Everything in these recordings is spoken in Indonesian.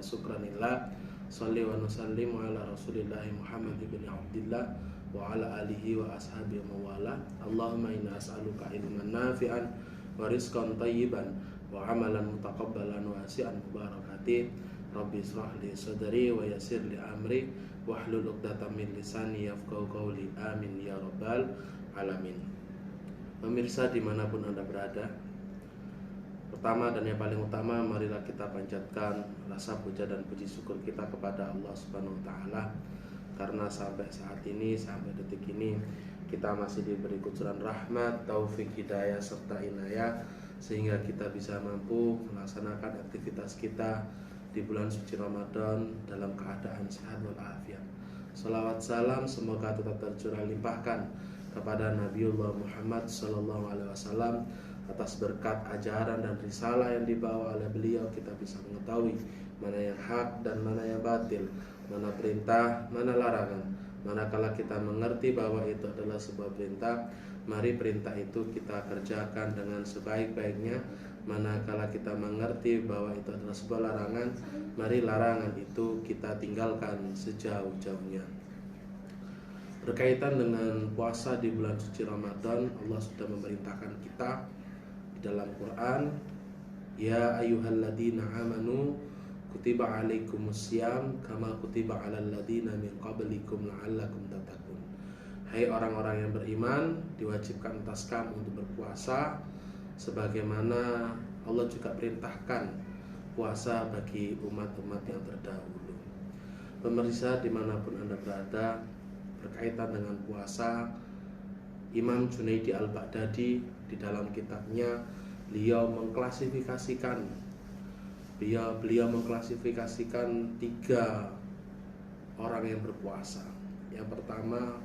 syukranillah. Shalli wa nusallimu ala Rasulillah Muhammad ibn Abdillah wa ala alihi wa ashabihi wa wala. Allahumma inna as'aluka ilman nafi'an wa rizqan thayyiban wa amalan mutaqabbalan wasi'an mubarakati. Rabbi israh li sadri wa yassir li amri wahlul 'uqdatam min lisani yafqahu qawli. Amin ya rabbal alamin. Pemirsa dimanapun Anda berada, pertama dan yang paling utama, marilah kita panjatkan rasa puja dan puji syukur kita kepada Allah Subhanahu wa taala, karena sampai saat ini, sampai detik ini kita masih diberi kucuran rahmat, taufik, hidayah serta inayah, sehingga kita bisa mampu melaksanakan aktivitas kita di bulan suci Ramadan dalam keadaan sehat walafiat. Salawat salam semoga tetap tercurah limpahkan kepada Nabiullah Muhammad SAW. Atas berkat ajaran dan risalah yang dibawa oleh beliau, kita bisa mengetahui mana yang hak dan mana yang batil, mana perintah, mana larangan. Manakala kita mengerti bahwa itu adalah sebuah perintah, mari perintah itu kita kerjakan dengan sebaik-baiknya. Manakala kita mengerti bahwa itu adalah sebuah larangan, mari larangan itu kita tinggalkan sejauh-jauhnya. Berkaitan dengan puasa di bulan suci Ramadan, Allah sudah memerintahkan kita dalam Quran, ya ayyuhalladzina amanu kutiba alaikumusiyam kama kutiba alal ladzina min qablikum la'allakum tattaqun. Hai orang-orang yang beriman, diwajibkan atas kamu untuk berpuasa sebagaimana Allah juga perintahkan puasa bagi umat-umat yang terdahulu. Pemirsa dimanapun Anda berada, berkaitan dengan puasa, Imam Junaidi Al-Baghdadi di dalam kitabnya beliau mengklasifikasikan tiga orang yang berpuasa. Yang pertama,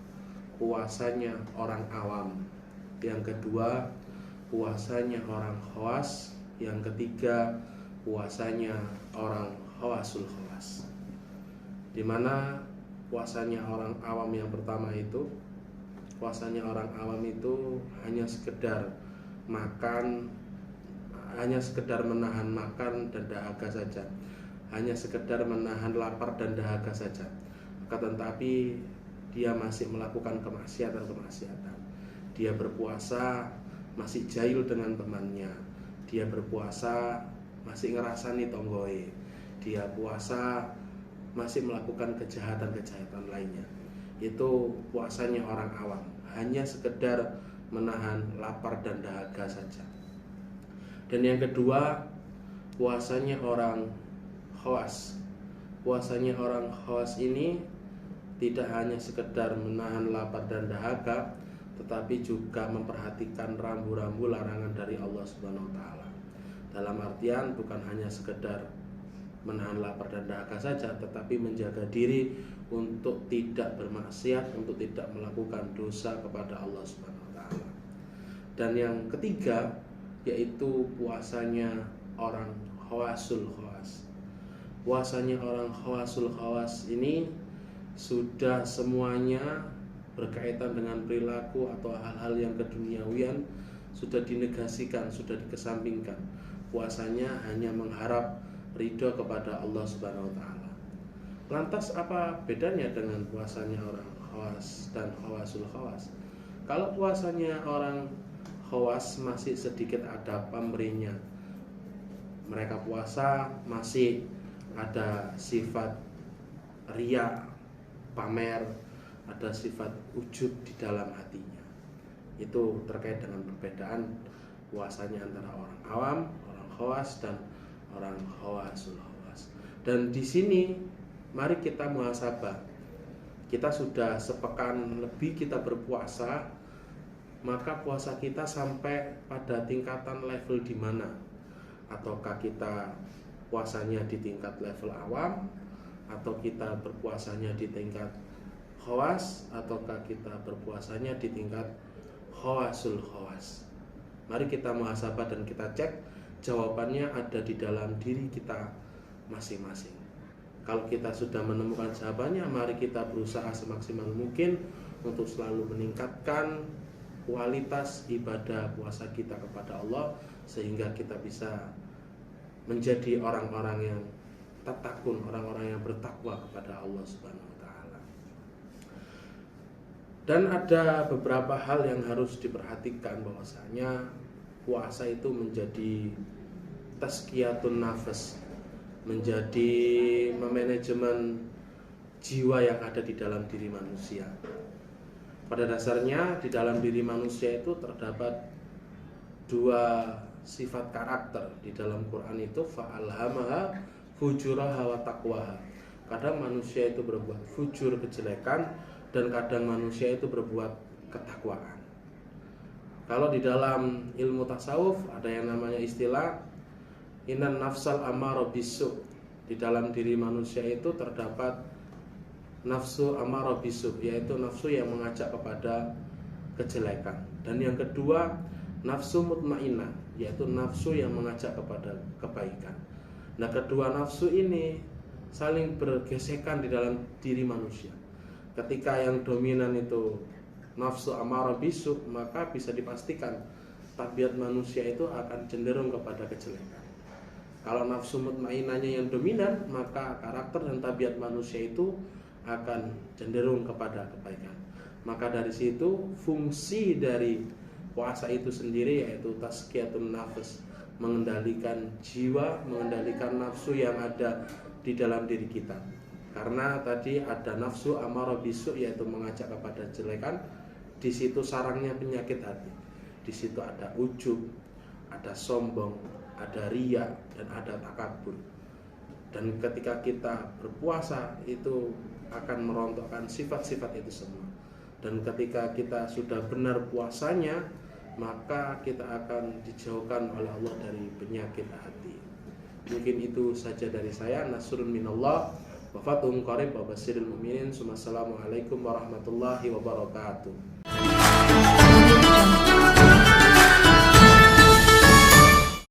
puasanya orang awam. Yang kedua, puasanya orang khawas. Yang ketiga, puasanya orang khawasul khawas. Di mana puasanya orang awam yang pertama itu, puasanya orang awam itu hanya sekedar makan, hanya sekedar menahan makan dan dahaga saja, hanya sekedar menahan lapar dan dahaga saja. Akan tetapi dia masih melakukan kemaksiatan. Dia berpuasa masih jahil dengan temannya. Dia berpuasa masih ngerasani tonggoe. Dia puasa masih melakukan kejahatan-kejahatan lainnya. Itu puasanya orang awam, hanya sekedar menahan lapar dan dahaga saja. Dan yang kedua, puasanya orang khawas. Puasanya orang khawas ini tidak hanya sekedar menahan lapar dan dahaga, tetapi juga memperhatikan rambu-rambu larangan dari Allah Subhanahu wa taala. Dalam artian bukan hanya sekedar menahan lapar dan dahaga saja, tetapi menjaga diri untuk tidak bermaksiat, untuk tidak melakukan dosa kepada Allah Subhanahu wa taala. Dan yang ketiga, yaitu puasanya orang khawasul khawas. Puasanya orang khawasul khawas ini sudah semuanya berkaitan dengan perilaku atau hal-hal yang keduniawian sudah dinegasikan, sudah dikesampingkan. Puasanya hanya mengharap ridho kepada Allah Subhanahu wa taala. Lantas apa bedanya dengan puasanya orang khawas dan khawasul khawas? Kalau puasanya orang khawas masih sedikit ada pamrihnya. Mereka puasa masih ada sifat riya, pamer, ada sifat ujub di dalam hatinya. Itu terkait dengan perbedaan puasanya antara orang awam, orang khawas dan orang khawasul khawas. Dan di sini mari kita muhasabah. Kita sudah sepekan lebih kita berpuasa, maka puasa kita sampai pada tingkatan level di mana? Ataukah kita puasanya di tingkat level awam, atau kita berpuasanya di tingkat khawas, ataukah kita berpuasanya di tingkat khawasul khawas? Mari kita muhasabah dan kita cek. Jawabannya ada di dalam diri kita masing-masing. Kalau kita sudah menemukan jawabannya, mari kita berusaha semaksimal mungkin untuk selalu meningkatkan kualitas ibadah puasa kita kepada Allah, sehingga kita bisa menjadi orang-orang yang tatakun, orang-orang yang bertakwa kepada Allah Subhanahu wa taala. Dan ada beberapa hal yang harus diperhatikan, bahwasanya puasa itu menjadi tazkiyatun nafas, menjadi memanajemen jiwa yang ada di dalam diri manusia. Pada dasarnya di dalam diri manusia itu terdapat dua sifat karakter. Di dalam Quran itu fa'alhamaha fujuraha wa taqwaha. Kadang manusia itu berbuat fujur, kejelekan, dan kadang manusia itu berbuat ketakwaan. Kalau di dalam ilmu tasawuf ada yang namanya istilah innan nafsal amaro bisu. Di dalam diri manusia itu terdapat nafsu amaro bisu, yaitu nafsu yang mengajak kepada kejelekan. Dan yang kedua nafsu mutmainnah, yaitu nafsu yang mengajak kepada kebaikan. Nah, kedua nafsu ini saling bergesekan di dalam diri manusia. Ketika yang dominan itu nafsu amaro bisu, maka bisa dipastikan tabiat manusia itu akan cenderung kepada kejelekan. Kalau nafsu mutmainnahnya yang dominan, maka karakter dan tabiat manusia itu akan cenderung kepada kebaikan. Maka dari situ fungsi dari puasa itu sendiri yaitu tazkiyatun nafas, mengendalikan jiwa, mengendalikan nafsu yang ada di dalam diri kita. Karena tadi ada nafsu amaro bisu, yaitu mengajak kepada kejelekan. Di situ sarangnya penyakit hati. Di situ ada ujub, ada sombong, ada riya, dan ada takabur. Dan ketika kita berpuasa itu akan merontokkan sifat-sifat itu semua. Dan ketika kita sudah benar puasanya, maka kita akan dijauhkan oleh Allah dari penyakit hati. Mungkin itu saja dari saya. Nasrun minallah wa fathun qarib wa basyiril mu'minin. Assalamualaikum warahmatullahi wabarakatuh.